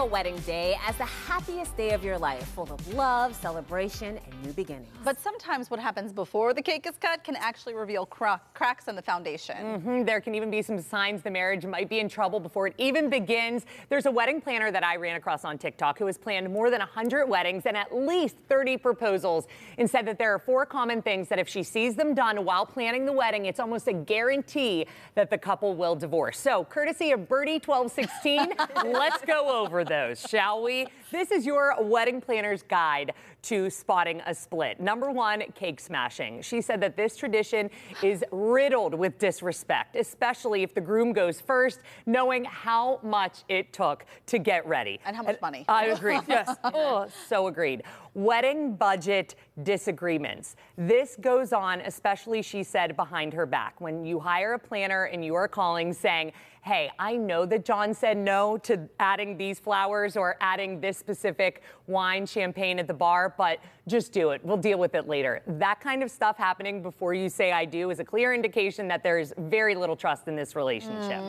a wedding day as the happiest day of your life, full of love, celebration, and new beginnings. But sometimes what happens before the cake is cut can actually reveal cracks in the foundation. There can even be some signs the marriage might be in trouble before it even begins. There's a wedding planner that I ran across on TikTok who has planned more than 100 weddings and at least 30 proposals, and said that there are 4 common things that if she sees them done while planning the wedding, it's almost a guarantee that the couple will divorce. So, courtesy of Birdie 1216, let's go over those, shall we? This is your wedding planner's guide to spotting a split. Number 1, cake smashing. She said that this tradition is riddled with disrespect, especially if the groom goes first, knowing how much it took to get ready. And how much money. I agree, yes. Oh, so agreed. Wedding budget disagreements. This goes on, especially, she said, behind her back. When you hire a planner and you are calling saying, hey, I know that John said no to adding these flowers or adding this specific wine, champagne at the bar, but just do it. We'll deal with it later. That kind of stuff happening before you say I do is a clear indication that there's very little trust in this relationship.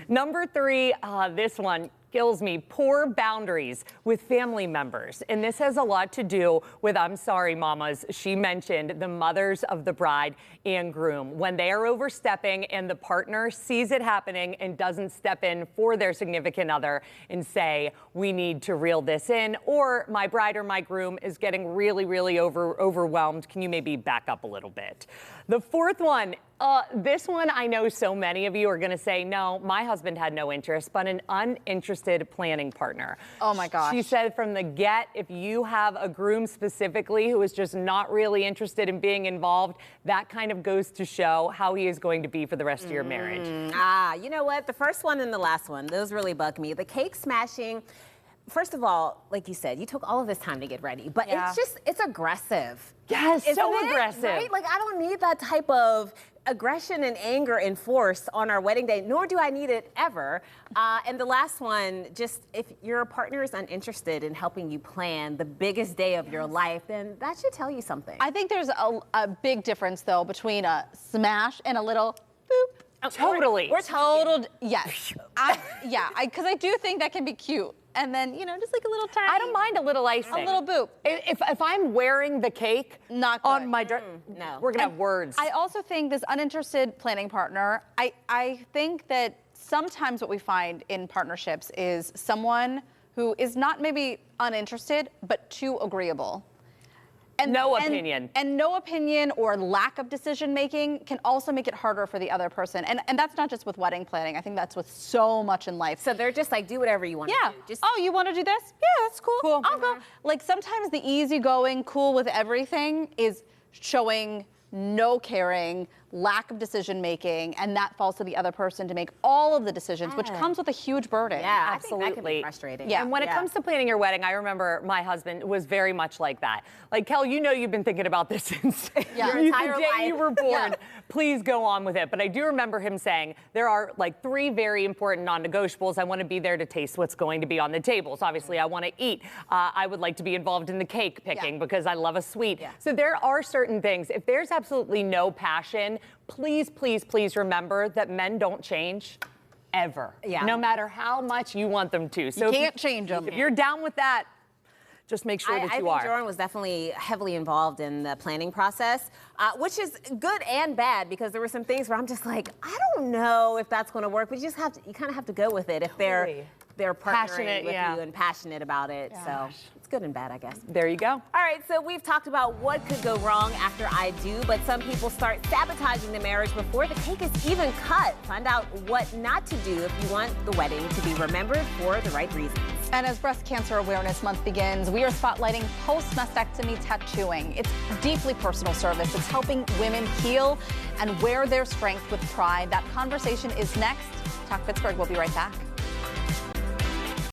Number 3, this one kills me, poor boundaries with family members. And this has a lot to do with, I'm sorry, mamas, she mentioned the mothers of the bride and groom. When they are overstepping and the partner sees it happening and doesn't step in for their significant other and say, we need to reel this in, or my bride or my groom is getting really overwhelmed. Can you maybe back up a little bit? The 4th one, this one I know so many of you are going to say, no, my husband had no interest, but an uninterested planning partner. Oh my gosh. She said from the get, if you have a groom specifically who is just not really interested in being involved, that kind of goes to show how he is going to be for the rest of your marriage. You know what? The first one and the last one, those really bug me. The cake smashing. First of all, like you said, you took all of this time to get ready, but it's aggressive. Yes, so aggressive. Right? Like, I don't need that type of aggression and anger and force on our wedding day, nor do I need it ever. And the last one, just if your partner is uninterested in helping you plan the biggest day of your life, then that should tell you something. I think there's a big difference, though, between a smash and a little boop. Oh, totally. We're total, yes. Because I do think that can be cute. And then, you know, just like a little tiny. I don't mind a little icing. A little boop. If I'm wearing the cake not good. on my dress, no. We're going to have words. I also think this uninterested planning partner, I think that sometimes what we find in partnerships is someone who is not maybe uninterested, but too agreeable. And no opinion. And no opinion or lack of decision making can also make it harder for the other person. And that's not just with wedding planning. I think that's with so much in life. So they're just like, do whatever you want to do. Just, oh, you want to do this? Yeah, that's cool. I'll go. Like, sometimes the easygoing, cool with everything is showing no caring, lack of decision making, and that falls to the other person to make all of the decisions, which comes with a huge burden. Yeah, absolutely. I think that can be frustrating. Yeah. And when it comes to planning your wedding, I remember my husband was very much like that. Like, Kel, you know you've been thinking about this since your entire the day life. you were born. Please go on with it. But I do remember him saying there are like 3 very important non-negotiables. I want to be there to taste what's going to be on the tables. Obviously, I want to eat. I would like to be involved in the cake picking because I love a sweet. So there are certain things. If there's absolutely no passion, please remember that men don't change ever. No matter how much you want them to. So you can't change them. If you're down with that, just make sure that you are. I think Jordan was definitely heavily involved in the planning process, which is good and bad, because there were some things where I'm just like, I don't know if that's going to work, but you kind of have to go with it if they're partnering with you and passionate about it. So it's good and bad, I guess. There you go. All right, so we've talked about what could go wrong after I do, but some people start sabotaging the marriage before the cake is even cut. Find out what not to do if you want the wedding to be remembered for the right reasons. And as Breast Cancer Awareness Month begins, we are spotlighting post-mastectomy tattooing. It's deeply personal service. It's helping women heal and wear their strength with pride. That conversation is next. Talk Pittsburgh. We'll be right back.